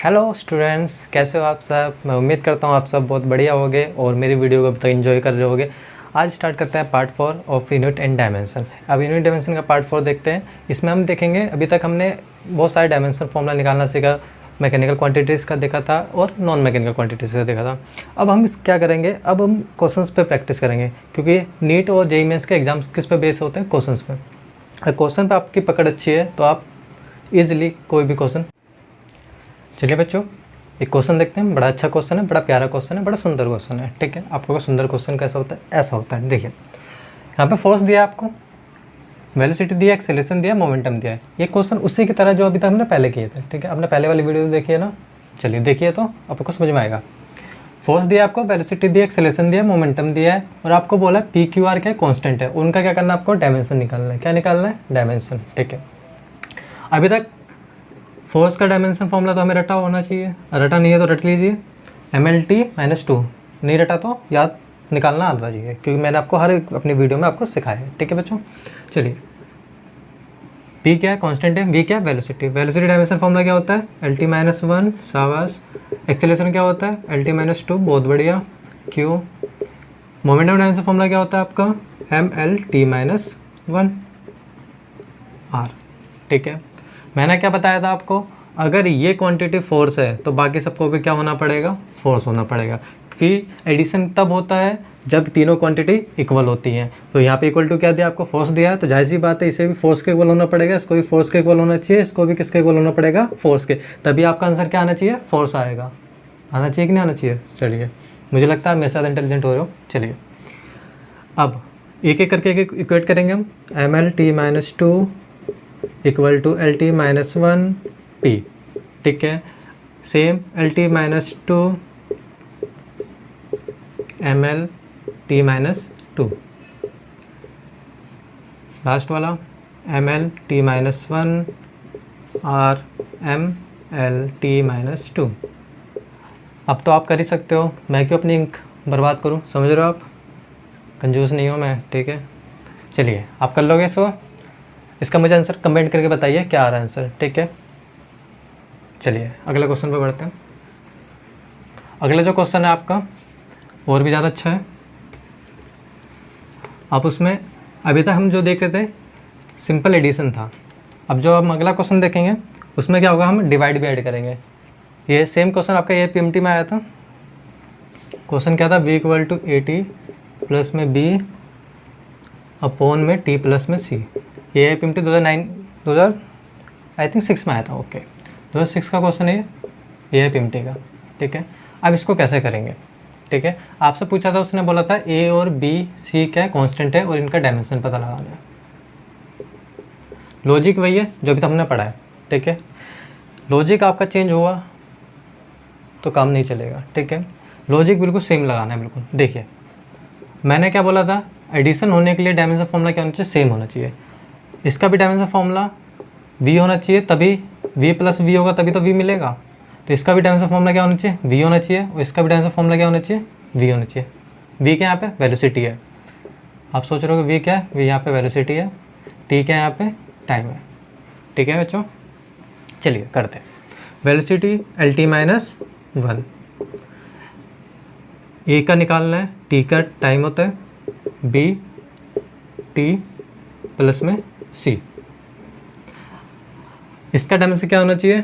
Hello students, कैसे हो आप सब। मैं उम्मीद करता हूँ आप सब बहुत बढ़िया होगे और मेरी वीडियो को अब तक एंजॉय कर रहे होगे। आज स्टार्ट करते हैं part 4 of unit and dimension. अब यूनिट डायमेंशन का पार्ट 4 देखते हैं। इसमें हम देखेंगे, अभी तक हमने बहुत सारे डायमेंशन फॉर्मूला निकालना सीखा, मैकेनिकल क्वांटिटीज़ का देखा था और नॉन मैकेनिकल क्वांटिटीज़ का देखा था। अब हम क्या करेंगे, अब हम क्वेश्चंस पे प्रैक्टिस करेंगे, क्योंकि नीट और जेईई मेंस के एग्जाम्स किस पे बेस होते हैं, क्वेश्चंस पे। अगर क्वेश्चन पे आपकी पकड़ अच्छी है तो आप इजीली कोई भी क्वेश्चन। चलिए बच्चों, एक क्वेश्चन देखते हैं। बड़ा अच्छा क्वेश्चन है, बड़ा प्यारा क्वेश्चन है, बड़ा सुंदर क्वेश्चन है। ठीक है, आपको सुंदर क्वेश्चन कैसा होता है, ऐसा होता है। देखिए यहाँ पे फोर्स दिया है आपको, वेलोसिटी दिया, एक्सेलरेशन दिया, मोमेंटम दिया है। ये क्वेश्चन उसी की तरह जो अभी तक हमने पहले किए थे। ठीक है, आपने पहले वाली वीडियो देखिए ना। चलिए देखिए तो आपको समझ में आएगा। फोर्स दिया आपको, वेलोसिटी दिया, एक्सेलरेशन दिया, मोमेंटम दिया है और आपको बोला पी क्यू आर क्या कॉन्स्टेंट है। उनका क्या करना है, आपको डायमेंशन निकालना है। क्या निकालना है, डायमेंशन। ठीक है, अभी तक फोर्स का डायमेंशन फॉर्मूला तो हमें रटा होना चाहिए, रटा नहीं है तो रट लीजिए। MLT-2 नहीं रटा तो याद निकालना आता चाहिए, क्योंकि मैंने आपको हर अपनी वीडियो में आपको सिखाया है। ठीक है बच्चों, चलिए P क्या है, कांस्टेंट है। V क्या है, वेलोसिटी। वेलोसिटी डायमेंशन फॉर्मूला क्या होता है, LT-1, शाबाश। एक्सेलरेशन क्या होता है, LT-2, बहुत बढ़िया। Q। मोमेंटम डायमेंशन फॉर्मूला क्या होता है आपका, MLT-1 R। ठीक है, मैंने क्या बताया था आपको, अगर ये क्वांटिटी फोर्स है तो बाकी सबको भी क्या होना पड़ेगा, फोर्स होना पड़ेगा। क्योंकि एडिशन तब होता है जब तीनों क्वांटिटी इक्वल होती हैं। तो यहाँ पे इक्वल टू क्या दिया आपको, फोर्स दिया है, तो जाहिर सी बात है इसे भी फोर्स के इक्वल होना पड़ेगा, इसको भी फोर्स के इक्वल होना चाहिए, इसको भी किसके इक्वल होना पड़ेगा, फोर्स के। तभी आपका आंसर क्या आना चाहिए, फोर्स आएगा। आना चाहिए कि नहीं आना चाहिए। चलिए, मुझे लगता है मेरे साथ इंटेलिजेंट हो रहे हो। चलिए अब एक एक करके एक इक्वेट करेंगे हम। MLT-2 equal to LT-1 P। ठीक है, सेम LT-2 MLT-2, लास्ट वाला MLT-1 और MLT-2। अब तो आप कर ही सकते हो, मैं क्यों अपनी इंक बर्बाद करूं, समझ रहे हो आप, कंजूस नहीं हूं मैं। ठीक है, चलिए आप कर लोगे इसको। इसका मुझे आंसर कमेंट करके बताइए क्या आ रहा है आंसर। ठीक है, चलिए अगले क्वेश्चन पे बढ़ते हैं। अगला जो क्वेश्चन है आपका और भी ज़्यादा अच्छा है। आप उसमें अभी तक हम जो देख रहे थे सिंपल एडिशन था। अब जो हम अगला क्वेश्चन देखेंगे उसमें क्या होगा, हम डिवाइड भी ऐड करेंगे। ये सेम क्वेश्चन आपका ये PMT में आया था। क्वेश्चन क्या था, V = AT प्लस में B अपॉन में T प्लस में C। ये PMT 2009 आई थिंक 6 में आया था। ओके, 2006 का क्वेश्चन है ये PMT का। ठीक है, अब इसको कैसे करेंगे। ठीक है, आपसे पूछा था, उसने बोला था A और B C क्या है, कांस्टेंट है और इनका डायमेंशन पता लगाना है। लॉजिक वही है जो अभी तक हमने पढ़ा है। ठीक है, लॉजिक आपका चेंज हुआ तो काम नहीं चलेगा। ठीक है, लॉजिक बिल्कुल सेम लगाना है बिल्कुल। देखिए मैंने क्या बोला था, एडिशन होने के लिए डायमेंशन फॉर्मूला क्या होना चाहिए, सेम होना चाहिए। इसका भी डायमेंशन फॉर्मूला V होना चाहिए, तभी V + V होगा, तभी तो V मिलेगा। तो इसका भी डायमेंशन फॉर्मूला क्या होना चाहिए, V होना चाहिए, और इसका भी डायमेंशन फॉर्मूला क्या होना चाहिए, V होना चाहिए। V क्या यहाँ पे, वेलोसिटी है। आप सोच रहे हो कि V क्या है, V यहाँ पे वेलोसिटी है, T क्या है यहाँ पे, टाइम है। ठीक है बच्चों, चलिए करते हैं। वेलोसिटी LT-1, A का निकालना है, T का टाइम होता है, B T प्लस में C। इसका डायमेंशन क्या होना चाहिए,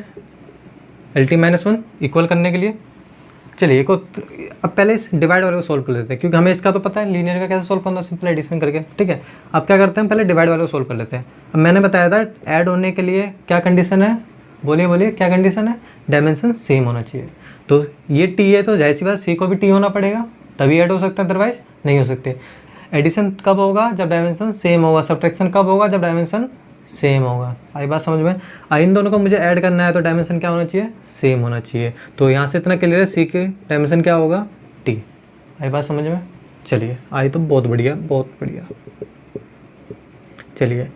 LT-1 इक्वल करने के लिए। चलिए अब पहले इस डिवाइड वाले को सोल्व कर लेते हैं, क्योंकि हमें इसका तो पता है लीनियर का कैसे सोल्व करना, सिंपल एडिशन करके। ठीक है, अब क्या करते हैं, पहले डिवाइड वाले को सोल्व कर लेते हैं। अब मैंने बताया था ऐड होने के लिए क्या कंडीशन है, बोलिए बोलिए क्या कंडीशन है, डायमेंशन सेम होना चाहिए। तो ये T है तो जाहिर सी बात C को भी T होना पड़ेगा, तभी ऐड हो सकता है, अदरवाइज नहीं हो सकते। एडिशन कब होगा, जब डायमेंशन सेम होगा। सब्ट्रैक्शन कब होगा, जब डायमेंशन सेम होगा। आई बात समझ में। इन दोनों को मुझे ऐड करना है तो डायमेंशन क्या होना चाहिए, सेम होना चाहिए। तो यहाँ से इतना क्लियर है, C के डायमेंशन क्या होगा, T। आई बात समझ में। चलिए आई तो बहुत बढ़िया, बहुत बढ़िया। चलिए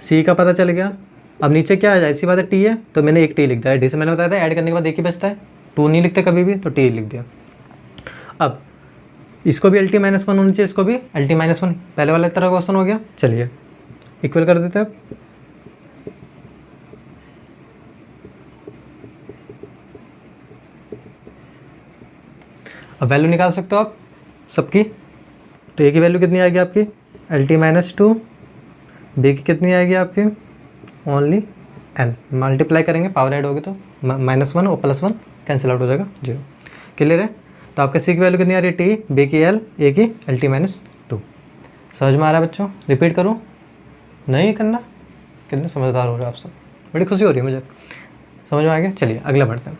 C का पता चल गया। अब नीचे क्या है, ऐसी बात है T है, तो मैंने एक T लिख दिया। डी से मैंने बताया था ऐड करने के बाद एक ही बचता है, 2 नहीं लिखते कभी भी, तो T लिख दिया। अब इसको भी LT-1 होना चाहिए, इसको भी LT-1, पहले वाले तरह क्वेश्चन हो गया। चलिए इक्वल कर देते हैं। अब अब वैल्यू निकाल सकते हो आप सबकी। तो ए की वैल्यू कितनी आएगी आपकी LT-2, बी की कितनी आएगी आपकी ओनली n। मल्टीप्लाई करेंगे पावर ऐड होगी तो -1 और +1 कैंसिल आउट हो जाएगा 0। क्लियर है। तो आपके सी की वैल्यू कितनी आ रही है T, बी की L, ए की LT-2। समझ में आ रहा है बच्चों? रिपीट करूँ? नहीं करना? कितने समझदार हो रहे हो आप सब, बड़ी खुशी हो रही है मुझे। समझ में आ गया? चलिए अगला बढ़ते हैं।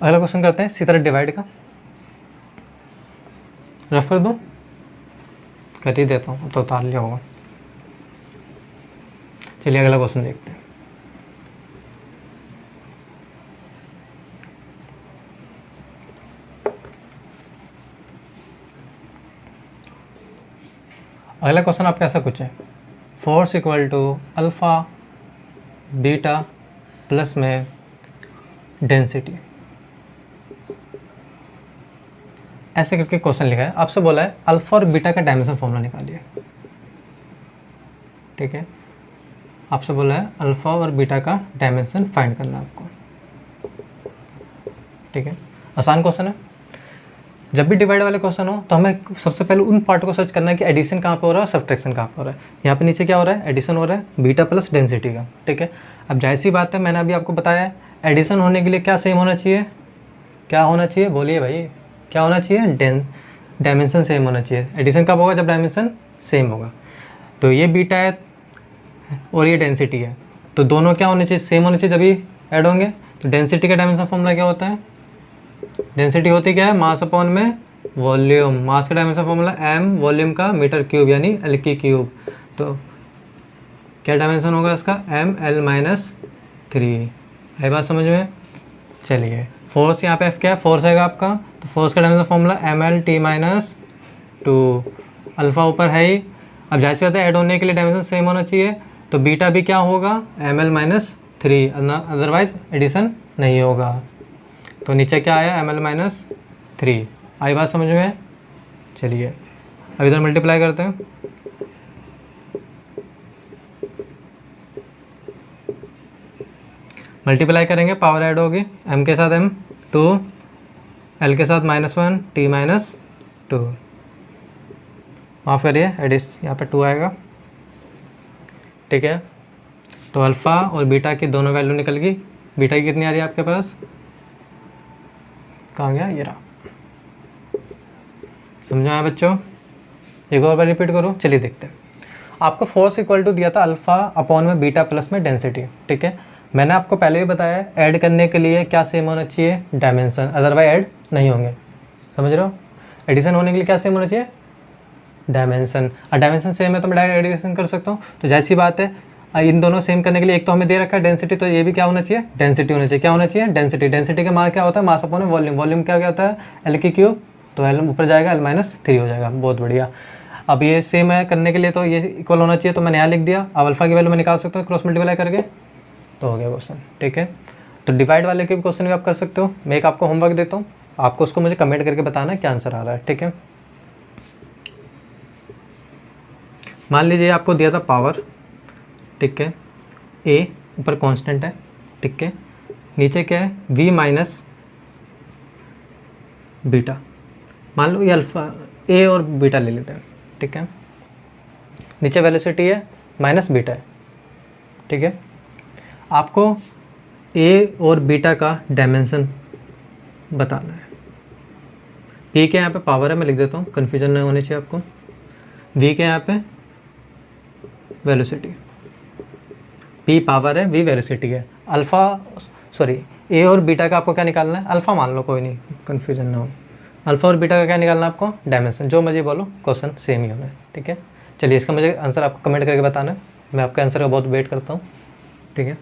अगला क्वेश्चन करते हैं इसी तरह डिवाइड का। रफ कर दूँ? कर ही देता हूँ, तो उतार लिया होगा। चलिए अगला क्वेश्चन देखते हैं। अगला क्वेश्चन आपका ऐसा कुछ है, force equal to alpha beta plus में डेंसिटी, ऐसे करके क्वेश्चन लिखा है। आपसे बोला है अल्फ़ा और बीटा का डायमेंशन फॉर्मूला निकालिए। ठीक है, आपसे बोला है अल्फ़ा और बीटा का डायमेंशन फाइंड करना है आपको। ठीक है, आसान क्वेश्चन है। जब भी डिवाइड वाले क्वेश्चन हो तो हमें सबसे पहले उन पार्ट को सर्च करना है कि एडिशन कहाँ पे हो रहा है और सब्ट्रैक्शन कहाँ पे हो रहा है। यहाँ पे नीचे क्या हो रहा है, एडिशन हो रहा है बीटा प्लस डेंसिटी का। ठीक है, अब जाहिर सी बात है, मैंने अभी आपको बताया है एडिशन होने के लिए क्या सेम होना चाहिए, क्या होना चाहिए, बोलिए भाई, क्या होना चाहिए, डायमेंशन सेम होना चाहिए। एडिशन कब होगा, जब डायमेंशन सेम होगा। तो ये बीटा है और ये डेंसिटी है, तो दोनों क्या होने चाहिए, सेम होने चाहिए, जब ये ऐड होंगे। तो डेंसिटी का डायमेंशन फॉर्मूला क्या होता है, डेंसिटी होती क्या है, मास अपॉन में वॉल्यूम। मास का डायमेंशन फॉर्मूला m, वॉल्यूम का मीटर क्यूब यानी L की क्यूब। तो क्या डायमेंशन होगा इसका, ml-3। है बात समझ में? चलिए फोर्स यहाँ पे F क्या है, फोर्स आएगा आपका, तो फोर्स का डायमेंशन फॉर्मूला ml-T-2। अल्फ़ा ऊपर है ही, अब जाहिर सी बात है ऐड होने के लिए डायमेंशन सेम होना चाहिए, तो बीटा भी क्या होगा ml-3, अदरवाइज एडिशन नहीं होगा। तो नीचे क्या आया, ml-3। आई बात समझ में? चलिए अब इधर मल्टीप्लाई करते हैं। मल्टीप्लाई करेंगे पावर ऐड होगी, m के साथ m 2, l के साथ -1, t -2। माफ़ करिए एडिशन यहाँ पे 2 आएगा। ठीक है, तो अल्फ़ा और बीटा की दोनों वैल्यू निकल गई। बीटा की कितनी आ रही है आपके पास, कहाँ गया, ये रहा। समझ आया बच्चों? एक और बार रिपीट करो। चलिए देखते हैं। आपको फोर्स इक्वल टू दिया था अल्फ़ा अपॉन में बीटा प्लस में डेंसिटी। ठीक है, मैंने आपको पहले भी बताया ऐड करने के लिए क्या सेम होना चाहिए, डायमेंशन, अदरवाइज ऐड नहीं होंगे। समझ रहे हो? एडिशन होने के लिए क्या सेम होना चाहिए, डायमेंशन। और डायमेंशन सेम है तो मैं डायरेक्ट एडिशन कर सकता हूँ। तो जैसी बात है, इन दोनों सेम करने के लिए एक तो हमें दे रखा है डेंसिटी, तो ये भी क्या होना चाहिए, डेंसिटी होना चाहिए। क्या होना चाहिए, डेंसिटी। डेंसिटी का मान क्या होता है, मास अपॉन वॉल्यूम। वॉल्यूम क्या होता है, L की क्यूब, तो L ऊपर जाएगा, L-3 हो जाएगा। बहुत बढ़िया। अब ये सेम है करने के लिए तो ये इक्वल होना चाहिए, तो मैंने यहाँ लिख दिया। अब अल्फ़ा की वैल्यू मैं निकाल सकता हूँ क्रॉस मल्टीप्लाई करके, तो हो गया क्वेश्चन। ठीक है, तो डिवाइड वाले के क्वेश्चन भी आप कर सकते हो। मैं एक आपको होमवर्क देता हूँ, आपको उसको मुझे कमेंट करके बताना क्या आंसर आ रहा है। ठीक है, मान लीजिए आपको दिया था पावर, ठीक है, ए ऊपर कांस्टेंट है, ठीक है, नीचे क्या है, v माइनस बीटा। मान लो ये अल्फ़ा, ए और बीटा ले लेते हैं। ठीक है, नीचे वेलोसिटी है माइनस बीटा है। ठीक है, आपको ए और बीटा का डायमेंशन बताना है। पी के यहाँ पे पावर है, मैं लिख देता हूँ, कन्फ्यूजन नहीं होनी चाहिए आपको। वी के यहाँ पे वेलोसिटी, पी पावर है, वी वेलोसिटी है। अल्फ़ा सॉरी ए और बीटा का आपको क्या निकालना है, अल्फ़ा मान लो, कोई नहीं, कन्फ्यूजन ना हो। अल्फ़ा और बीटा का क्या निकालना है आपको, डायमेंशन। जो मर्जी बोलो, क्वेश्चन सेम ही होना है। ठीक है, चलिए इसका मुझे आंसर आपको कमेंट करके बताना है। मैं आपके आंसर का बहुत वेट करता हूँ। ठीक है,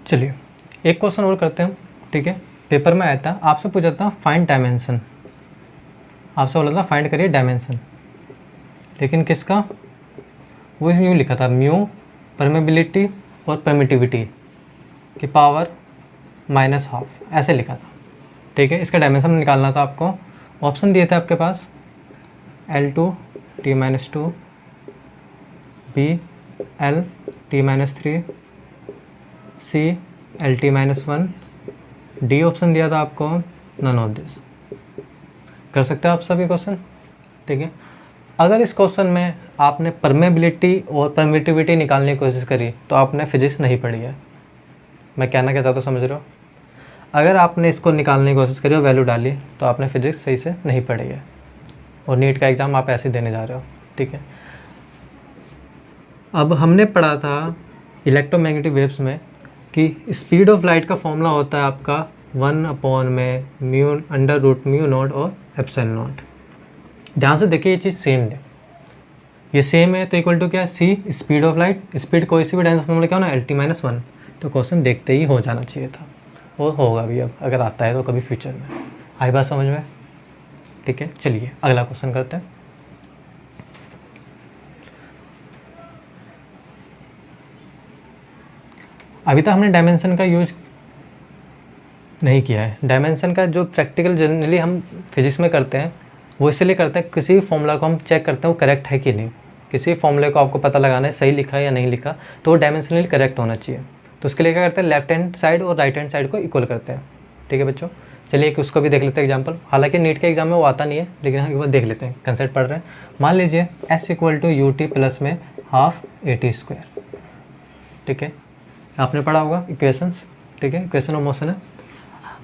चलिए एक क्वेश्चन और करते हैं। ठीक है, पेपर में आया था, आपसे पूछा था फाइंड डायमेंशन। आपसे बोला था फाइंड करिए डायमेंशन, लेकिन किसका, वो यूँ लिखा था, म्यू परमेबिलिटी और परमिटिविटी की पावर -12, ऐसे लिखा था। ठीक है, इसका डायमेंशन निकालना था आपको। ऑप्शन दिए थे आपके पास L2 T-2, B L T-3, C L T-1, D option दिया था आपको नन ऑफ दिस। कर सकते हो आप सभी क्वेश्चन, ठीक है। अगर इस क्वेश्चन में आपने परमेबिलिटी और परमिटिविटी निकालने की कोशिश करी तो आपने फिजिक्स नहीं पढ़ी है। मैं कहना क्या चाहता हूँ समझ रहे हो? अगर आपने इसको निकालने की कोशिश करी और वैल्यू डाली तो आपने फिजिक्स सही से नहीं पढ़ी है और नीट का एग्ज़ाम आप ऐसे देने जा रहे हो, ठीक है। अब हमने पढ़ा था इलेक्ट्रोमैग्नेटिक वेव्स में कि स्पीड ऑफ लाइट का फॉर्मूला होता है आपका 1/μ√μ0 और ε0। ध्यान से देखिए ये चीज़ सेम है, ये सेम है तो इक्वल टू क्या है, सी स्पीड ऑफ लाइट, स्पीड कोई सी भी डायमेंशन फॉर्मूला क्या हो ना L-1। तो क्वेश्चन देखते ही हो जाना चाहिए था, वो होगा भी अब अगर आता है तो कभी फ्यूचर में। आई बात समझ में? ठीक है, चलिए अगला क्वेश्चन करते हैं। अभी तक हमने डायमेंशन का यूज नहीं किया है। डायमेंशन का जो प्रैक्टिकल जनरली हम फिजिक्स में करते हैं वो इसलिए करते हैं किसी भी फॉर्मूला को हम चेक करते हैं वो करेक्ट है कि नहीं। किसी फॉर्मूले को आपको पता लगाना है सही लिखा है या नहीं लिखा, तो वो डायमेंशनली करेक्ट होना चाहिए। तो उसके लिए क्या करते हैं, लेफ्ट हैंड साइड और राइट हैंड साइड को इक्वल करते हैं, ठीक है बच्चों। चलिए एक उसको भी देख लेते हैं एग्जाम्पल। हालांकि नीट के एग्जाम में वो आता नहीं है, लेकिन हम एक बार देख लेते हैं, कंसेप्ट पढ़ रहे हैं। मान लीजिए S = UT प्लस में हाफ AT², ठीक है। आपने पढ़ा होगा इक्वेशंस, ठीक है, इक्वेशन ऑफ मोशन है।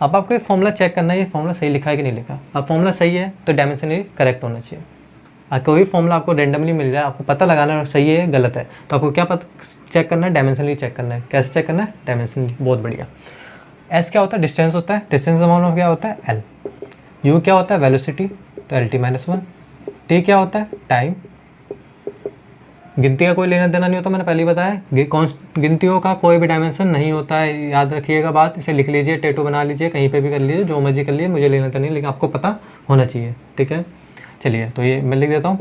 अब आपको एक फॉर्मूला चेक करना है, ये फॉर्मूला सही लिखा है कि नहीं लिखा। अब फॉर्मूला सही है तो डायमेंशनली करेक्ट होना चाहिए। कोई फॉर्मूला आपको रेंडमली मिल जाए, आपको पता लगाना है सही है गलत है, तो आपको क्या पता चेक करना है, डायमेंशनली चेक करना है। कैसे चेक करना है? डायमेंशनली। बहुत बढ़िया। एस क्या होता है? डिस्टेंस होता है। डिस्टेंस अमाउंट क्या होता है? एल। यू क्या होता है? वेलोसिटी, तो L-1। टी क्या होता है? टाइम। गिनती का कोई लेना देना नहीं होता, मैंने पहले ही बताया। गिनतियों का कोई भी डायमेंशन नहीं होता है, याद रखिएगा बात। इसे लिख लीजिए, टैटू बना लीजिए, कहीं पे भी कर लीजिए, जो मर्जी कर लीजिए, मुझे लेना देना नहीं, लेकिन आपको पता होना चाहिए, ठीक है। चलिए तो ये मैं लिख देता हूँ।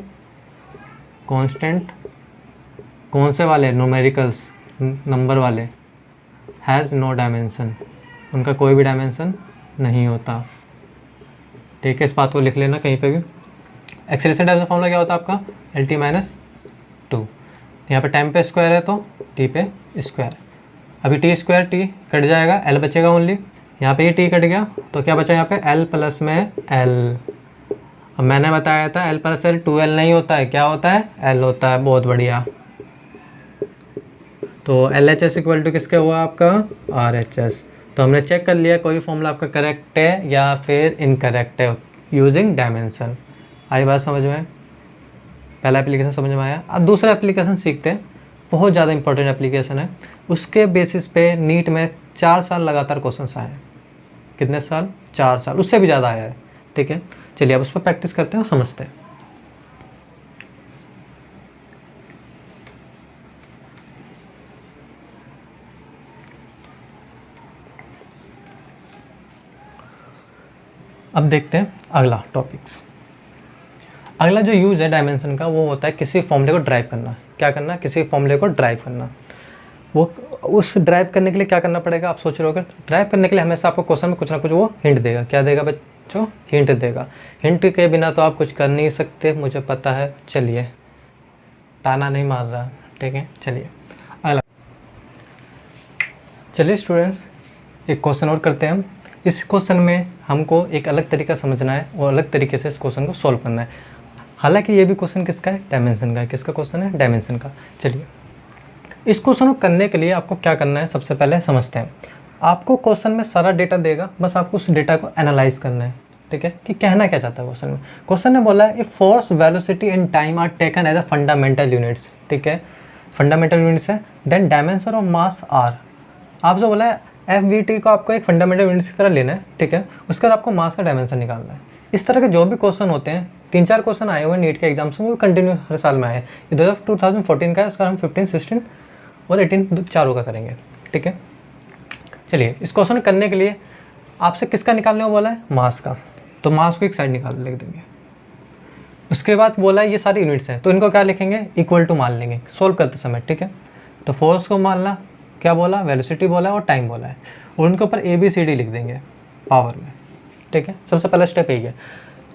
कांस्टेंट कौन से वाले? न्यूमेरिकल्स, नंबर वाले। हैज़ नो डायमेंशन, उनका कोई भी डायमेंशन नहीं होता, ठीक है। इस बात को लिख लेना कहीं पे भी। एक्सेलरेशन टाइम का फॉर्मूला क्या होता है आपका? L-2। यहाँ पे टाइम पे स्क्वायर है तो टी पे स्क्वायर। अभी टी स्क्वायर टी कट जाएगा, एल बचेगा ओनली। यहाँ पे ये टी कट गया तो क्या बचा यहाँ पे? एल प्लस में एल। अब मैंने बताया था एल प्लस एल 2L नहीं होता है, क्या होता है? एल होता है। बहुत बढ़िया। तो LHS इक्वल टू किसके हुआ आपका? RHS। तो हमने चेक कर लिया कोई फॉर्मूला आपका करेक्ट है या फिर इनकरेक्ट है यूजिंग डायमेंशन। आई बात समझ में? पहला एप्लीकेशन समझ में आया। अब दूसरा एप्लीकेशन सीखते हैं, बहुत ज़्यादा इंपॉर्टेंट एप्लीकेशन है। उसके बेसिस पे नीट में 4 साल लगातार क्वेश्चन आए हैं। कितने साल? 4 साल, उससे भी ज़्यादा आया है, ठीक है। चलिए अब उस पर प्रैक्टिस करते हैं और समझते हैं। अब देखते हैं अगला टॉपिक्स। अगला जो यूज़ है डायमेंशन का वो होता है किसी फॉर्मूले को ड्राइव करना। क्या करना? किसी फॉर्मूले को ड्राइव करना। वो उस ड्राइव करने के लिए क्या करना पड़ेगा? आप सोच रहे होगे ड्राइव करने के लिए हमेशा आपको क्वेश्चन में कुछ ना कुछ वो हिंट देगा। क्या देगा बच्चों? हिंट देगा। हिंट के बिना तो आप कुछ कर नहीं सकते, मुझे पता है। चलिए ताना नहीं मार रहा, ठीक है। चलिए अगला। चलिए स्टूडेंट्स एक क्वेश्चन और करते हैं हम। इस क्वेश्चन में हमको एक अलग तरीका समझना है और अलग तरीके से इस क्वेश्चन को सॉल्व करना है। हालांकि ये भी क्वेश्चन किसका है? डायमेंशन का है। किसका क्वेश्चन है? डायमेंशन का। चलिए इस क्वेश्चन को करने के लिए आपको क्या करना है, सबसे पहले समझते हैं। आपको क्वेश्चन में सारा डेटा देगा, बस आपको उस डेटा को एनालाइज करना है, ठीक है, कि कहना क्या चाहता है क्वेश्चन में। क्वेश्चन ने बोला है force, velocity and time are taken as a fundamental units, ठीक है, फंडामेंटल यूनिट्स है। Then dimension of mass are, आप जो बोला है FVT को आपको एक फंडामेंटल यूनिट्स की तरह लेना है, ठीक है। उसके बाद आपको मास का डायमेंशन निकालना है। इस तरह के जो भी क्वेश्चन होते हैं, 3-4 क्वेश्चन आए हुए हैं नीट के एग्जाम से, वो कंटिन्यू हर साल में आए हैं। इधर 2014 का है, उसका हम 15, 16 और 18 चारों का करेंगे, ठीक है। चलिए इस क्वेश्चन करने के लिए आपसे किसका निकालने को बोला है? मास का। तो मास को एक साइड निकाल लिख देंगे। उसके बाद बोला है ये सारी यूनिट्स हैं, तो इनको क्या लिखेंगे? इक्वल टू मान लेंगे सोल्व करते समय, ठीक है। तो फोर्स को मानना, क्या बोला? वेलोसिटी बोला है और टाइम बोला है, और उनके ऊपर ABCD लिख देंगे पावर में, ठीक है। सबसे पहला स्टेप यही है।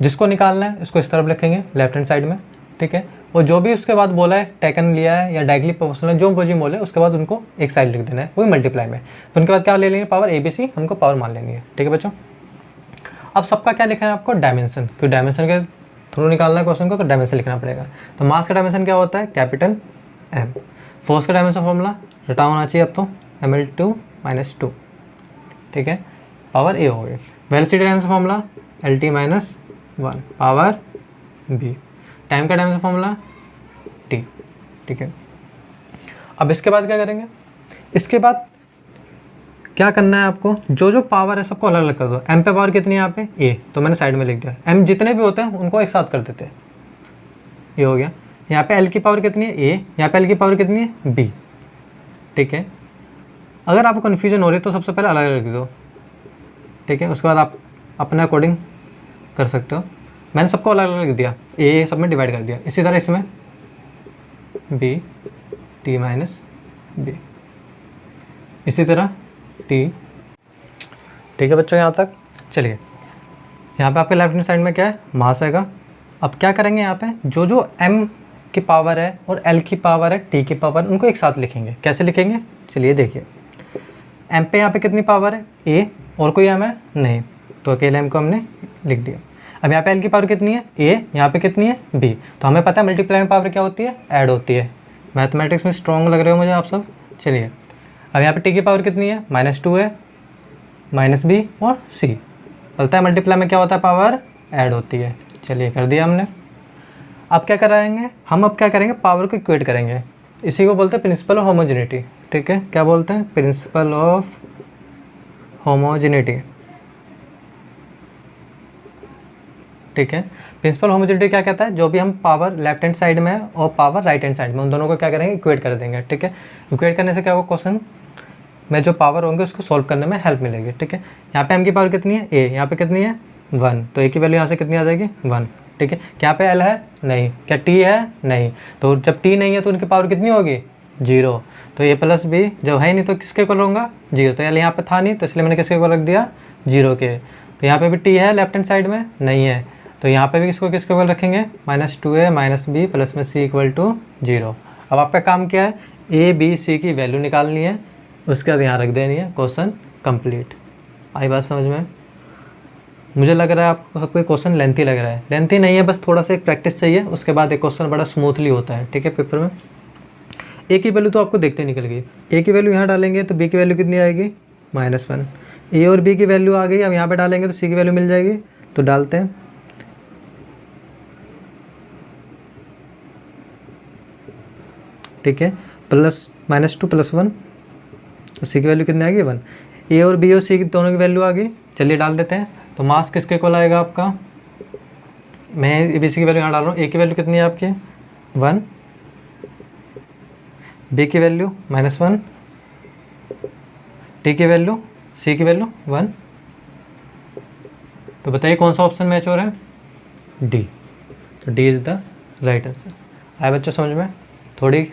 जिसको निकालना है उसको इस तरफ लिखेंगे लेफ्ट हैंड साइड में, ठीक है। और जो भी उसके बाद बोला है टेकन लिया है या डायरेक्टली प्रोपोर्शनल जो भी मोल है उसके बाद उनको एक साइड लिख देना है, वही मल्टीप्लाई में। फिर उनके बाद क्या ले लेंगे, पावर ABC हमको पावर मान लेनी है, ठीक है बच्चों। अब सबका क्या लिखना है आपको, डायमेंशन, क्योंकि डायमेंशन के थ्रू निकालना है क्वेश्चन को तो डायमेंशन लिखना पड़ेगा। तो मास का डायमेंशन क्या होता है, कैपिटल M। फोर्स का डायमेंशन फॉर्मूला रटा होना चाहिए अब तो, ml2 - 2, ठीक है, पावर A हो गई। Velocity dimension formula LT - 1 power B। Time का डायमेंशन फॉर्मूला T, ठीक है। अब इसके बाद क्या करेंगे, इसके बाद क्या करना है आपको, जो जो पावर है सबको अलग अलग कर दो। M पे पावर कितनी है यहाँ पे A, तो मैंने साइड में लिख दिया। M जितने भी होते हैं उनको एक साथ कर देते हैं, ये हो गया। यहाँ पे L की पावर कितनी है A, यहाँ पे L की पावर कितनी है B, ठीक है। अगर आपको कन्फ्यूजन हो रही है तो सबसे पहले अलग अलग लिख दो, ठीक है, उसके बाद आप अपने अकॉर्डिंग कर सकते हो। मैंने सबको अलग अलग लिख दिया, A सब में डिवाइड कर दिया। इसी तरह इसमें B T - B, इसी तरह T, ठीक है बच्चों यहाँ तक। चलिए यहाँ पे आपके लेफ्ट हैंड साइड में क्या है, मास आएगा। अब क्या करेंगे, यहाँ पे जो जो M की पावर है और L की पावर है, T की पावर, उनको एक साथ लिखेंगे। कैसे लिखेंगे, चलिए देखिए। M पे यहाँ पे कितनी पावर है A, और कोई M है नहीं, तो अकेले M को हमने लिख दिया। अब यहाँ पे L की पावर कितनी है A, यहाँ पे कितनी है B, तो हमें पता है मल्टीप्लाई में पावर क्या होती है, ऐड होती है। मैथमेटिक्स में स्ट्रॉन्ग लग रहे हो मुझे आप सब। चलिए अब यहाँ पे T की पावर कितनी है, -2 है, -B और C, पता है मल्टीप्लाई में क्या होता है, पावर ऐड होती है। चलिए कर दिया हमने। अब क्या कराएंगे हम, अब क्या करेंगे, पावर को इक्वेट करेंगे। इसी को बोलते हैं प्रिंसिपल ऑफ होमोजेनिटी, ठीक है। क्या बोलते हैं, प्रिंसिपल ऑफ होमोजेनिटी, ठीक है। प्रिंसिपल होमोजेनिटी क्या कहता है, जो भी हम पावर लेफ्ट हैंड साइड में और पावर राइट हैंड साइड में, उन दोनों को क्या करेंगे, इक्वेट कर देंगे, ठीक है। इक्वेट करने से क्या होगा, क्वेश्चन में जो पावर होंगे उसको सॉल्व करने में हेल्प मिलेगी, ठीक है। यहाँ पे M की पावर कितनी है A, यहाँ पे कितनी है 1, तो A की वैल्यू यहाँ से कितनी आ जाएगी 1, ठीक है। क्या पे L है नहीं, क्या T है नहीं, तो जब T नहीं है तो उनकी पावर कितनी होगी 0, तो A + B जब है नहीं तो किसके इक्वल होगा 0, तो L यहाँ पे था नहीं तो इसलिए मैंने किसके इक्वल रख दिया 0 के। तो यहाँ पे भी T है लेफ्ट हैंड साइड में नहीं है, तो यहाँ पे भी इसको किसके इक्वल रखेंगे, -2A -B प्लस में C = 0। अब आपका काम क्या है, A B C की वैल्यू निकालनी है, उसके बाद यहाँ रख देनी है, क्वेश्चन कंप्लीट। आई बात समझ में। मुझे लग रहा है आपको सबको क्वेश्चन लेंथी लग रहा है, लेंथी नहीं है, बस थोड़ा सा एक प्रैक्टिस चाहिए, उसके बाद एक क्वेश्चन बड़ा स्मूथली होता है, ठीक है। पेपर में A की वैल्यू तो आपको देखते निकल गई, A की वैल्यू यहाँ डालेंगे तो B की वैल्यू कितनी आएगी -1। A और B की वैल्यू आ गई, अब यहाँ पे डालेंगे तो C की वैल्यू मिल जाएगी, तो डालते हैं। ठीक है, -2 + 1, तो C की वैल्यू कितनी आएगी 1। A और B और C की दोनों की वैल्यू आ गई, चलिए डाल देते हैं। तो मास किसके इक्वल आएगा आपका, मैं ABC की वैल्यू यहाँ डाल रहा हूँ। A की वैल्यू कितनी है आपकी 1, B की वैल्यू -1, T की वैल्यू, C की वैल्यू 1। तो बताइए कौन सा ऑप्शन मैच हो रहा है, D। तो D is the right answer. आए बच्चों समझ में, थोड़ी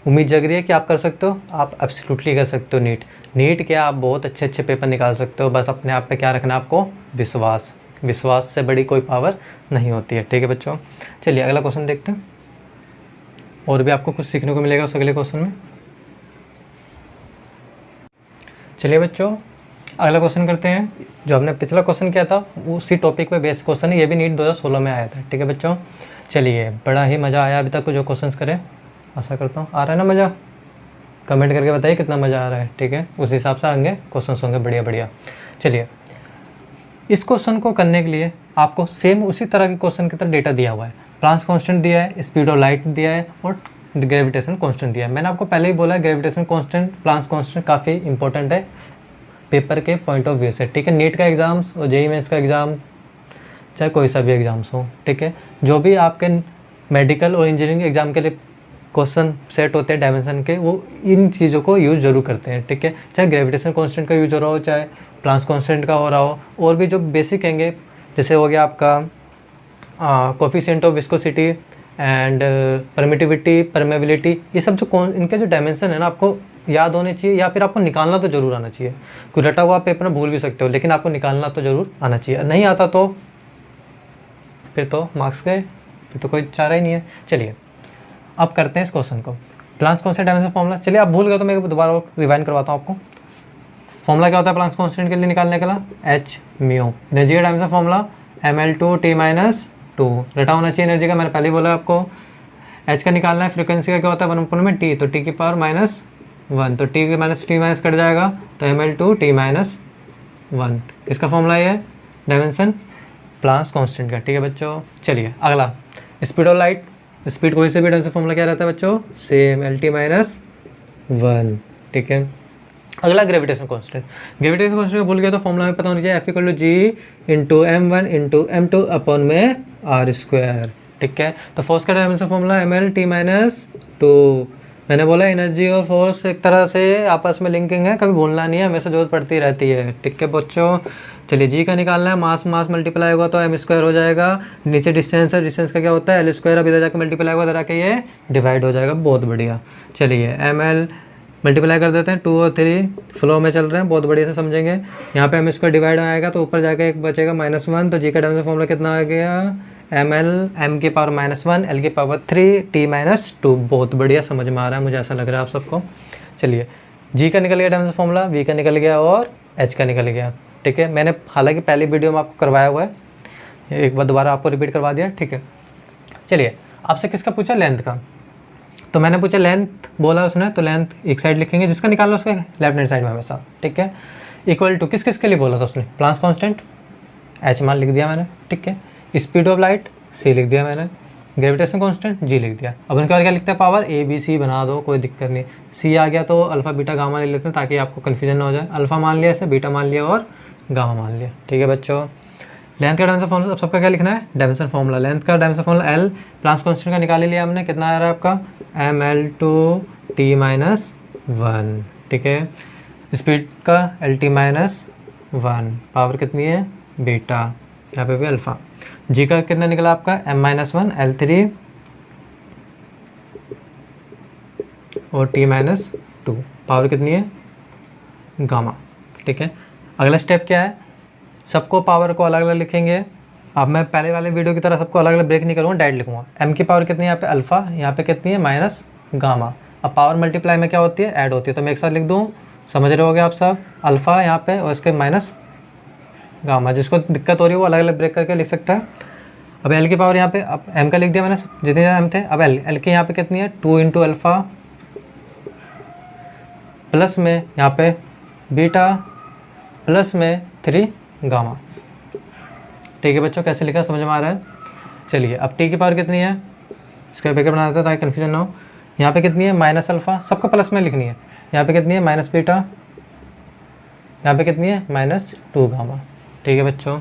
उम्मीद जग रही है कि आप कर सकते हो, आप एब्सोल्युटली कर सकते हो। नीट क्या, आप बहुत अच्छे अच्छे पेपर निकाल सकते हो, बस अपने आप पे क्या रखना है आपको, विश्वास। विश्वास से बड़ी कोई पावर नहीं होती है, ठीक है बच्चों। चलिए अगला क्वेश्चन देखते हैं, और भी आपको कुछ सीखने को मिलेगा उस अगले क्वेश्चन में। चलिए बच्चों अगला क्वेश्चन करते हैं। जो हमने पिछला क्वेश्चन किया था उसी टॉपिक पे बेस्ड क्वेश्चन है, ये भी नीट 2016 में आया था, ठीक है बच्चों। चलिए बड़ा ही मज़ा आया अभी तक जो क्वेश्चंस करें, आशा करता हूँ आ रहा है ना मज़ा। कमेंट करके बताइए कितना मज़ा आ रहा है, ठीक है, उस हिसाब से आएंगे क्वेश्चन होंगे बढ़िया बढ़िया। चलिए इस क्वेश्चन को करने के लिए आपको सेम उसी तरह के क्वेश्चन की तरह डेटा दिया हुआ है। प्लांक्स कांस्टेंट दिया है, स्पीड ऑफ लाइट दिया है और ग्रेविटेशन कांस्टेंट दिया है। मैंने आपको पहले ही बोला है ग्रेविटेशन कांस्टेंट, प्लांक्स कांस्टेंट काफ़ी इंपॉर्टेंट है पेपर के पॉइंट ऑफ व्यू से, ठीक है। नीट का एग्ज़ाम्स और जेईई मेंस का एग्ज़ाम, चाहे कोई सा भी एग्ज़ाम्स हो, ठीक है, जो भी आपके मेडिकल और इंजीनियरिंग एग्ज़ाम के लिए क्वेश्चन सेट होते हैं डायमेंशन के, वो इन चीज़ों को यूज़ ज़रूर करते हैं, ठीक है। चाहे ग्रेविटेशन कांस्टेंट का यूज़ हो रहा हो, चाहे प्लांक्स कांस्टेंट का हो रहा हो, और भी जो बेसिक हैंगे, जैसे हो गया आपका coefficient of viscosity and permittivity, permeability, ये सब जो इनके जो डायमेंशन है ना आपको याद होने चाहिए, या फिर आपको निकालना तो ज़रूर आना चाहिए। कोई रटा हुआ पेपर में भूल भी सकते हो, लेकिन आपको निकालना तो ज़रूर आना चाहिए। नहीं आता तो फिर तो मार्क्स गए, फिर तो कोई चारा ही नहीं है। चलिए अब करते हैं इस क्वेश्चन को। प्लांक्स कांस्टेंट डायमेंशन फॉर्मूला, चलिए आप भूल गए तो मैं दोबारा रिवाइंड करवाता हूँ आपको। फॉर्मूला क्या होता है प्लांक्स कांस्टेंट के लिए निकालने का? H mu. एनर्जी का डायमेंशन फॉर्मूला ml2t-2, रटा होना चाहिए एनर्जी का, मैंने पहले ही बोला आपको। एच का निकालना है, फ्रीक्वेंसी का क्या होता है 1/t, तो t की पावर -1, तो t के माइनस t माइनस कट जाएगा, तो ml2t-1। किसका फॉर्मूला ये? डायमेंशन प्लांक्स कांस्टेंट का। ठीक है बच्चों, चलिए अगला स्पीड ऑफ लाइट। स्पीड कोई से भी डायमेंशन फॉर्मूला क्या रहता है बच्चों? Same LT-1। ठीक है, अगला ग्रेविटेशन कांस्टेंट। ग्रेविटेशन कांस्टेंट भूल गया तो फॉर्मूला में पता होनी चाहिए, F=g(m1)(m2)/r²। ठीक है, तो फोर्स का डायमेंशन फॉर्मूला ml(t-2). मैंने बोला एनर्जी और फोर्स एक तरह से आपस में लिंकिंग है, कभी भूलना नहीं है, हमेशा जरूरत पड़ती रहती है। ठीक है बच्चों, चलिए जी का निकालना है, मास मास मल्टीप्लाई होगा तो m² हो जाएगा, नीचे डिस्टेंस है, डिस्टेंस का क्या होता है L², अब इधर जाकर मल्टीप्लाई होगा, इधर आके ये डिवाइड हो जाएगा। बहुत बढ़िया, चलिए ml मल्टीप्लाई कर देते हैं, 2 और 3 फ्लो में चल रहे हैं, बहुत बढ़िया से समझेंगे। यहाँ पे m² डिवाइड आएगा तो ऊपर जाके एक बचेगा -1, तो जी का डायमेंशन फॉर्मूला कितना आ गया? ml m की पावर -1 l की पावर 3 t-2। बहुत बढ़िया, समझ में आ रहा है मुझे, ऐसा लग रहा है आप सबको। चलिए जी का निकल गया डायमेंशन फॉर्मूला, v का निकल गया और h का निकल गया। ठीक है, मैंने हालांकि पहली वीडियो में आपको करवाया हुआ है, एक बार दोबारा आपको रिपीट करवा दिया। ठीक है, चलिए आपसे किसका पूछा? लेंथ का। तो मैंने पूछा लेंथ, बोला उसने, तो लेंथ एक साइड लिखेंगे, जिसका निकालना उसका लेफ्ट हैंड साइड में हमेशा। ठीक है, इक्वल टू किस किस के लिए बोला था उसने? प्लांक्स कांस्टेंट h मान लिख दिया मैंने। ठीक है, स्पीड ऑफ लाइट c लिख दिया मैंने, ग्रेविटेशन कांस्टेंट g लिख दिया। अब उनके बाद क्या लिखते हैं? पावर a b c बना दो, कोई दिक्कत नहीं। c आ गया तो अल्फा बीटा गामा ले लेते हैं ताकि आपको कन्फ्यूजन ना हो जाए। अल्फा मान लिया इसे, बीटा मान लिया और गामा मान लिया। ठीक है बच्चों, लेंथ का डायमेंशन फॉर्मूला सबका क्या लिखना है? Dimension formula. लेंथ का dimension formula l, Planck's constant का निकाल लिया हमने, कितना आ रहा है आपका? ml2t-1। ठीक है, स्पीड का LT-1, पावर कितनी है? बीटा, यहाँ पे भी अल्फा। जी का कितना निकला आपका? m-1 L3 और t-2, पावर कितनी है? गामा। ठीक है, अगला स्टेप क्या है? सबको पावर को अलग अलग लिखेंगे। अब मैं पहले वाले वीडियो की तरह सबको अलग अलग ब्रेक नहीं करूँगा, डायरेक्ट लिखूँगा। m की पावर कितनी है यहाँ पे? अल्फ़ा, यहाँ पे कितनी है? Minus gamma. अब पावर मल्टीप्लाई में क्या होती है? ऐड होती है, तो मैं एक साथ लिख दूँ, समझ रहे होगे आप सब। अल्फ़ा यहाँ पे और इसके माइनस गामा, जिसको दिक्कत हो रही है वो अलग अलग ब्रेक करके लिख सकता है। अब l की पावर यहाँ पे, अब m का लिख दिया मैंने, जितने m थे। अब l की यहाँ पे कितनी है? 2 × अल्फ़ा प्लस में यहाँ पे बीटा प्लस में 3 गामा। ठीक है बच्चों, कैसे लिखा समझ में आ रहा है? चलिए अब t की पावर कितनी है, इसका ब्रैकेट बना देते हैं ताकि कन्फ्यूजन ना हो। यहाँ पे कितनी है? माइनस अल्फ़ा, सबको प्लस में लिखनी है। यहाँ पे कितनी है? माइनस बीटा, यहाँ पे कितनी है? -2 गामा। ठीक है बच्चों,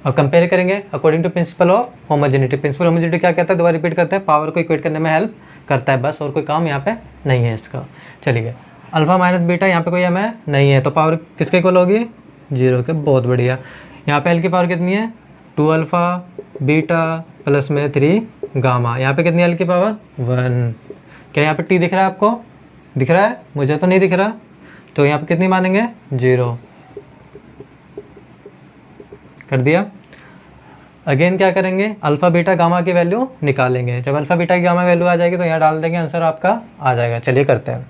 अब कंपेयर करेंगे according to principle of homogeneity. Principle homogeneity क्या कहता है? दोबारा रिपीट करते हैं, पावर को इक्वेट करने में हेल्प करता है बस, और कोई काम यहाँ पे नहीं है इसका। चलिए अल्फ़ा माइनस बीटा, यहाँ पे कोई m है नहीं है, तो पावर किसके इक्वल होगी? 0 के। बहुत बढ़िया। यहाँ पे l की पावर कितनी है? 2 अल्फ़ा बीटा प्लस में 3 गामा। यहाँ पे कितनी है l की पावर? 1। क्या यहाँ पे t दिख रहा है आपको? दिख रहा है? मुझे तो नहीं दिख रहा, तो यहाँ पे कितनी मानेंगे? 0 कर दिया। अगेन क्या करेंगे? अल्फ़ा बीटा गामा की वैल्यू निकालेंगे। जब अल्फ़ा बीटा की गामा वैल्यू आ जाएगी तो यहाँ डाल देंगे, आंसर आपका आ जाएगा। चलिए करते हैं।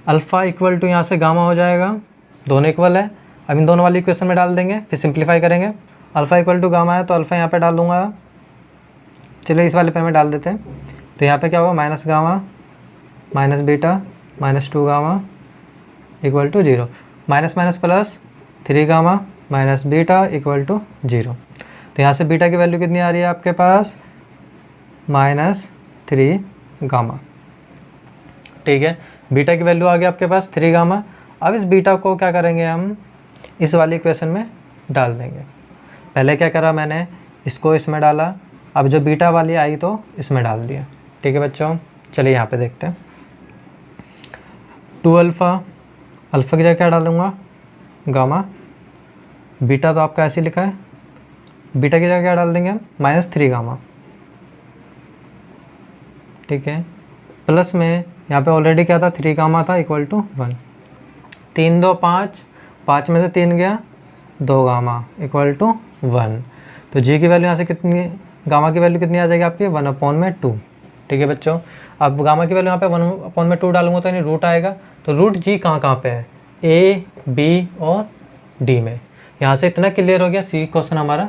अल्फ़ा इक्वल टू यहाँ से गामा हो जाएगा, दोनों इक्वल है। अब इन दोनों वाली इक्वेशन में डाल देंगे, फिर सिंप्लीफाई करेंगे। अल्फ़ा इक्वल टू गामा है तो अल्फ़ा यहाँ पे डाल दूंगा। चलिए इस वाले पे में डाल देते हैं, तो यहाँ पे क्या होगा? Minus gamma minus beta -2 gamma equal to 0। Minus minus plus 3 gamma minus beta equal to 0। तो यहाँ से बीटा की वैल्यू कितनी आ रही है आपके पास? -3 गामा। ठीक है, बीटा की वैल्यू आ गई आपके पास 3 गामा। अब इस बीटा को क्या करेंगे? हम इस वाली इक्वेशन में डाल देंगे। पहले क्या करा मैंने? इसको इसमें डाला, अब जो बीटा वाली आई तो इसमें डाल दिया। ठीक है बच्चों, चलिए यहाँ पे देखते हैं। 2 अल्फ़ा, अल्फ़ा की जगह क्या डालूँगा? गामा। बीटा तो आपका ऐसे लिखा है, बीटा की जगह क्या डाल देंगे हम? -3 गामा। ठीक है, प्लस में यहाँ पे ऑलरेडी क्या था? 3 गामा था इक्वल टू 1। 3 2 5, 5 में से 3 गया, 2 गामा इक्वल टू 1। तो जी की वैल्यू यहाँ से कितनी, गामा की वैल्यू कितनी आ जाएगी आपकी 1/2। ठीक है बच्चों, अब गामा की वैल्यू यहाँ पे 1/2 डालूंगा तो यानी रूट आएगा। तो रूट जी कहाँ पे है, ए बी और डी में। यहाँ से इतना क्लियर हो गया, सी क्वेश्चन हमारा,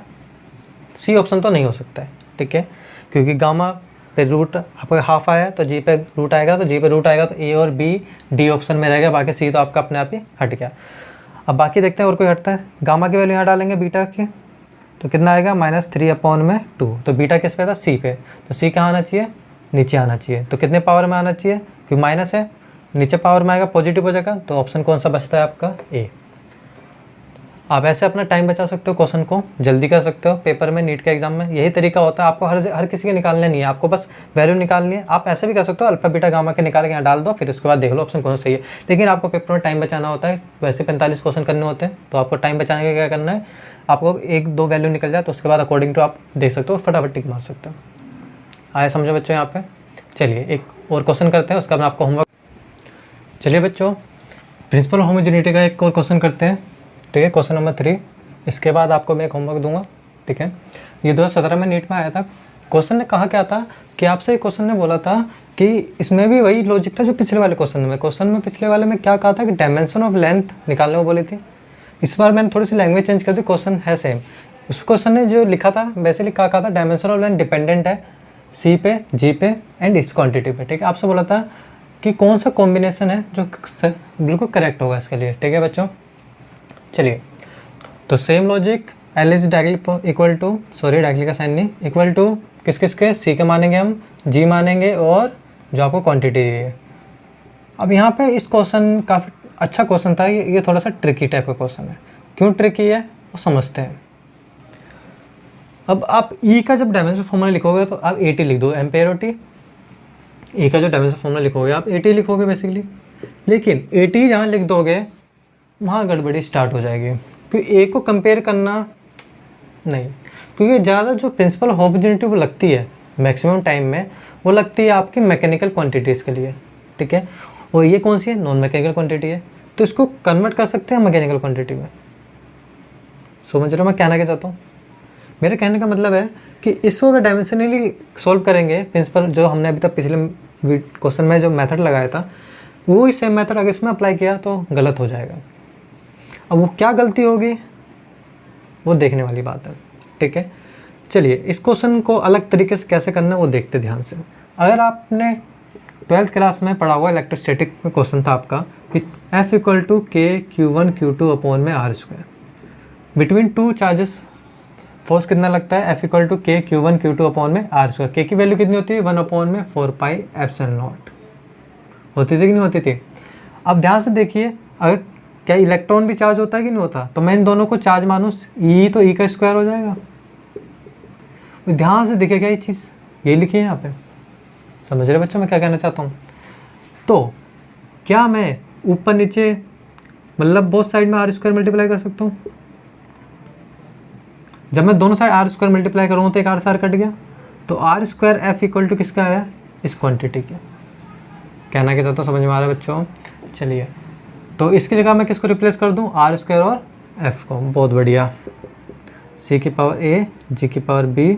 सी ऑप्शन तो नहीं हो सकता है। ठीक है, क्योंकि गामा पे रूट आपका हाफ आया तो जी पे रूट आएगा, तो जी पे रूट आएगा तो ए और बी डी ऑप्शन में रहेगा, बाकी सी तो आपका अपने आप ही हट गया। अब बाकी देखते हैं और कोई हटता है। गामा की वैल्यू यहाँ डालेंगे बीटा की, तो कितना आएगा -3/2। तो बीटा किस पे था, सी पे, तो सी कहाँ आना चाहिए, नीचे आना चाहिए। तो कितने पावर में आना चाहिए, क्योंकि माइनस है, नीचे पावर में आएगा, पॉजिटिव हो जाएगा। तो ऑप्शन कौन सा बचता है आपका, ए। आप ऐसे अपना टाइम बचा सकते हो, क्वेश्चन को जल्दी कर सकते हो पेपर में, नीट के एग्जाम में यही तरीका होता है। आपको हर किसी के निकालने नहीं है, आपको बस वैल्यू निकालनी है। आप ऐसे भी कर सकते हो, अल्फा बीटा गामा के निकाल के यहाँ डाल दो, फिर उसके बाद देख लो ऑप्शन कौन सा सही है। लेकिन आपको पेपर में टाइम बचाना होता है, वैसे 45 क्वेश्चन करने होते हैं, तो आपको टाइम बचाने के क्या करना है, आपको 1-2 वैल्यू निकल जाए तो उसके बाद अकॉर्डिंग टू आप देख सकते हो, फटाफट टिक मार सकते हो। आया समझो बच्चों यहाँ पे। चलिए एक और क्वेश्चन करते हैं, उसका मैं आपको होमवर्क। चलिए बच्चों, प्रिंसिपल होमोजेनिटी का एक और क्वेश्चन करते हैं। ठीक है, क्वेश्चन नंबर 3। इसके बाद आपको मैं एक होमवर्क दूंगा। ठीक है, ये 2017 में नीट में आया था। क्वेश्चन ने कहा क्या था कि आपसे क्वेश्चन ने बोला था कि इसमें भी वही लॉजिक था जो पिछले वाले क्वेश्चन में। पिछले वाले में क्या कहा था कि डायमेंशन ऑफ लेंथ निकालने को बोली थी। इस बार मैंने थोड़ी सी लैंग्वेज चेंज कर दी, क्वेश्चन है सेम। उस क्वेश्चन ने जो लिखा था वैसे लिखा था, डायमेंशन ऑफ लेंथ डिपेंडेंट है सी पे, जी पे एंड इस क्वान्टिटी पे। ठीक है, आपसे बोला था कि कौन सा कॉम्बिनेशन है जो बिल्कुल करेक्ट होगा इसके लिए। ठीक है बच्चों, चलिए तो same logic, L is directly equal to, sorry directly का साइन नहीं, इक्वल टू किस के, सी के मानेंगे हम, जी मानेंगे और जो आपको क्वांटिटी दी है। अब यहाँ पे इस क्वेश्चन काफ़ी अच्छा क्वेश्चन था, ये थोड़ा सा ट्रिकी टाइप का क्वेश्चन है। क्यों ट्रिकी है वो समझते हैं। अब आप ई का जब डायमेंशन फॉर्मूला लिखोगे तो आप AT लिख दो, एम्पेयर और टी। ई का जो डायमेंशन फॉर्मूला लिखोगे आप AT लिखोगे बेसिकली, लेकिन AT जहाँ लिख दोगे वहाँ गड़बड़ी स्टार्ट हो जाएगी, क्योंकि ए को कंपेयर करना नहीं, क्योंकि ज़्यादा जो प्रिंसिपल होमोजेनिटी वो लगती है मैक्सिमम टाइम में, वो लगती है आपकी मैकेनिकल क्वांटिटीज़ के लिए। ठीक है, और ये कौन सी है, नॉन मैकेनिकल क्वांटिटी है, तो इसको कन्वर्ट कर सकते हैं मैकेनिकल क्वांटिटी में। समझ रहे हो मैं कहना क्या चाहता हूँ। मेरे कहने का मतलब है कि इसको अगर डायमेंशनली सॉल्व करेंगे, प्रिंसिपल जो हमने अभी तक पिछले क्वेश्चन में जो मेथड लगाया था, वो ही सेम मेथड अगर इसमें अप्लाई किया तो गलत हो जाएगा। अब वो क्या गलती होगी वो देखने वाली बात है। ठीक है, चलिए इस क्वेश्चन को अलग तरीके से कैसे करना है वो देखते ध्यान से। अगर आपने 12th क्लास में पढ़ा हुआ इलेक्ट्रोस्टैटिक में क्वेश्चन था आपका कि F = K Q1 Q2/r², between two charges force कितना लगता है, F = K Q1 Q2/r²। K की वैल्यू कितनी होती है, 1/4πε0 होती थी कि नहीं होती थी। अब ध्यान से देखिए, अगर क्या इलेक्ट्रॉन भी चार्ज होता है कि नहीं होता, तो मैं इन दोनों को चार्ज मानूँ, ई तो ई का स्क्वायर हो जाएगा। ध्यान से देखिएगा ये चीज़, ये लिखी है यहाँ पे। समझ रहे बच्चों मैं क्या कहना चाहता हूँ। तो क्या मैं ऊपर नीचे मतलब बोथ साइड में r² मल्टीप्लाई कर सकता हूँ। जब मैं दोनों साइड r² मल्टीप्लाई करूँ तो एक r कट गया, तो r² F = किसका आया, इस क्वांटिटी के। कहना क्या चाहता हूँ, समझ में आ रहा है बच्चों। चलिए तो इसकी जगह मैं किसको रिप्लेस कर दूँ, r² और f को। बहुत बढ़िया, c की पावर a, g की पावर b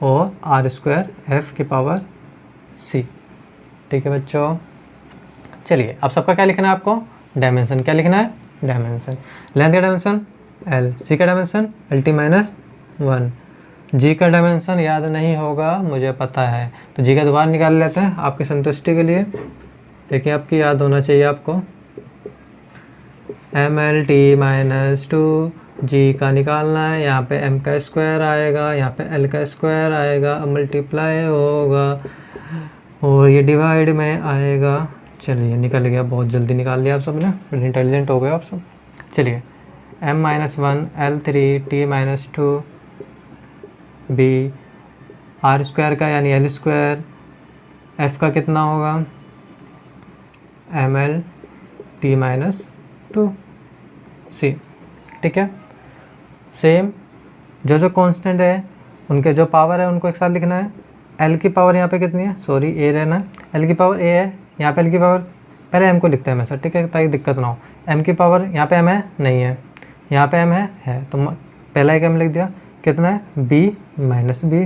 और r² f की पावर c। ठीक है बच्चों, चलिए अब सबका क्या लिखना है आपको, डायमेंशन। क्या लिखना है, डायमेंशन। लेंथ का डायमेंशन l, c का डायमेंशन LT-1, g का डायमेंशन याद नहीं होगा मुझे पता है, तो g का दोबारा निकाल लेते हैं आपकी संतुष्टि के लिए। देखिए आपकी याद होना चाहिए आपको, MLT-2, g का निकालना है। यहाँ पे m का स्क्वायर आएगा, यहाँ पे l का स्क्वायर आएगा, मल्टीप्लाई होगा और ये डिवाइड में आएगा। चलिए निकल गया, बहुत जल्दी निकाल लिया आप सब ने, इंटेलिजेंट हो गए आप सब। चलिए m-1 L3T-2 b r² का यानी l², f का कितना होगा MLT-2 c। ठीक है, सेम जो कांस्टेंट है उनके जो पावर है उनको एक साथ लिखना है। l की पावर यहाँ पे कितनी है, सॉरी a रहना है, l की पावर a है, यहाँ पे l की पावर, पहले m को लिखते हैं हमेशा, ठीक है, ताकि दिक्कत ना हो। m की पावर यहाँ पे m है नहीं है, यहाँ पे m है तो पहला एक m लिख दिया, कितना है b माइनस बी,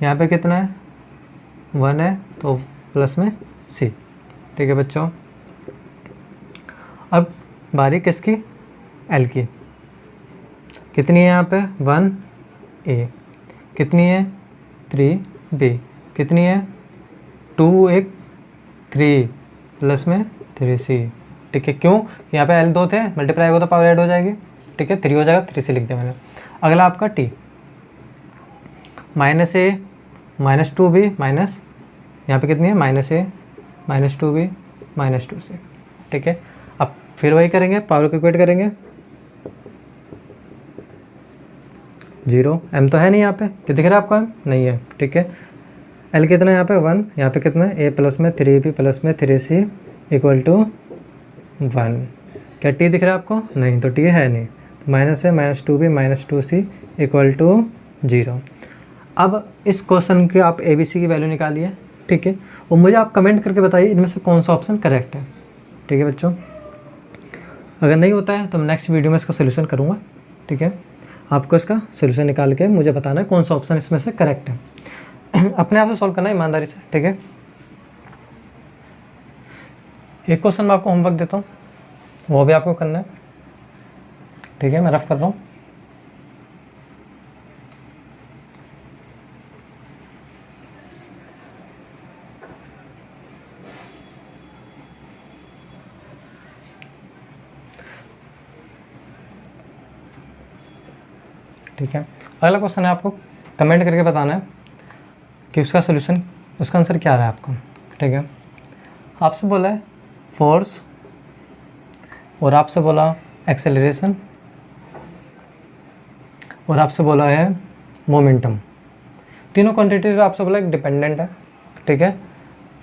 यहाँ पे कितना है 1 है तो प्लस में c। ठीक है बच्चों, अब बारी किसकी, l की। कितनी है यहाँ पे 1a, कितनी है 3b, कितनी है 2 एक 3 प्लस में 3c। ठीक है, क्यों, यहाँ पे l 2 थे, मल्टीप्लाई होगा तो पावर ऐड हो जाएगी। ठीक है, 3 हो जाएगा, 3c लिख दिया मैंने। अगला आपका t minus a minus 2b minus, यहाँ पे कितनी है minus a minus 2b minus 2c। ठीक है, अब फिर वही करेंगे, पावर को इक्वेट करेंगे। 0 m तो है नहीं यहाँ पे, क्या दिख रहा है आपको m नहीं है। ठीक है, l कितना है यहाँ पे 1, यहाँ पे कितना है a प्लस में 3b प्लस में 3c इक्वल टू 1। क्या t दिख रहा है आपको, नहीं, तो t है नहीं, तो माइनस है minus 2b minus 2c equal to 0। अब इस क्वेश्चन के आप a b c की वैल्यू निकालिए। ठीक है, और मुझे आप कमेंट करके बताइए इनमें से कौन सा ऑप्शन करेक्ट है। ठीक है बच्चों, अगर नहीं होता है तो मैं नेक्स्ट वीडियो में इसका सोल्यूशन करूँगा। ठीक है, आपको इसका सोल्यूशन निकाल के मुझे बताना है कौन सा ऑप्शन इसमें से करेक्ट है। अपने आप से सॉल्व करना है ईमानदारी से। ठीक है, एक क्वेश्चन मैं आपको होमवर्क देता हूँ, वो भी आपको करना है। ठीक है, मैं रफ कर रहा हूँ। ठीक है, अगला क्वेश्चन है, आपको कमेंट करके बताना है कि उसका सोल्यूशन, उसका आंसर क्या आ रहा है आपको। ठीक है, आपसे बोला है फोर्स और आपसे बोला एक्सेलरेशन और आपसे बोला है मोमेंटम। तीनों क्वांटिटी पे आपसे बोला है डिपेंडेंट है। ठीक है,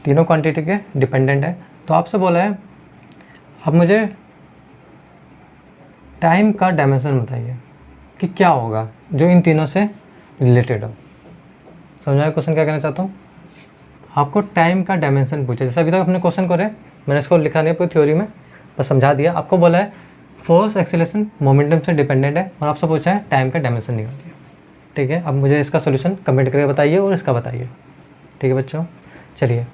तीनों क्वांटिटी के डिपेंडेंट है। तो आपसे बोला है अब मुझे टाइम का डायमेंशन बताइए कि क्या होगा जो इन तीनों से रिलेटेड हो। समझा क्वेश्चन क्या कहना चाहता हूँ, आपको टाइम का डायमेंशन पूछा। जैसे अभी तक अपने क्वेश्चन को मैंने इसको लिखा नहीं पूरी थ्योरी में, बस समझा दिया। आपको बोला है फोर्स एक्सेलरेशन मोमेंटम से डिपेंडेंट है और आपसे पूछा है टाइम का डायमेंशन निकालिए। ठीक है, अब मुझे इसका सोल्यूशन कमेंट करके बताइए और इसका बताइए। ठीक है बच्चों, चलिए,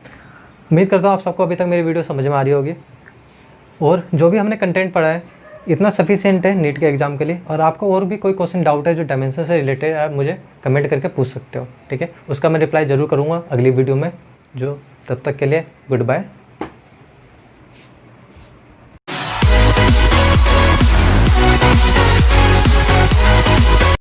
उम्मीद करता हूँ आप सबको अभी तक मेरी वीडियो समझ में आ रही होगी और जो भी हमने कंटेंट पढ़ा है इतना सफिशिएंट है नीट के एग्जाम के लिए। और आपको और भी कोई क्वेश्चन डाउट है जो डायमेंशन से रिलेटेड है, आप मुझे कमेंट करके पूछ सकते हो। ठीक है, उसका मैं रिप्लाई ज़रूर करूँगा अगली वीडियो में। जो तब तक के लिए गुड बाय।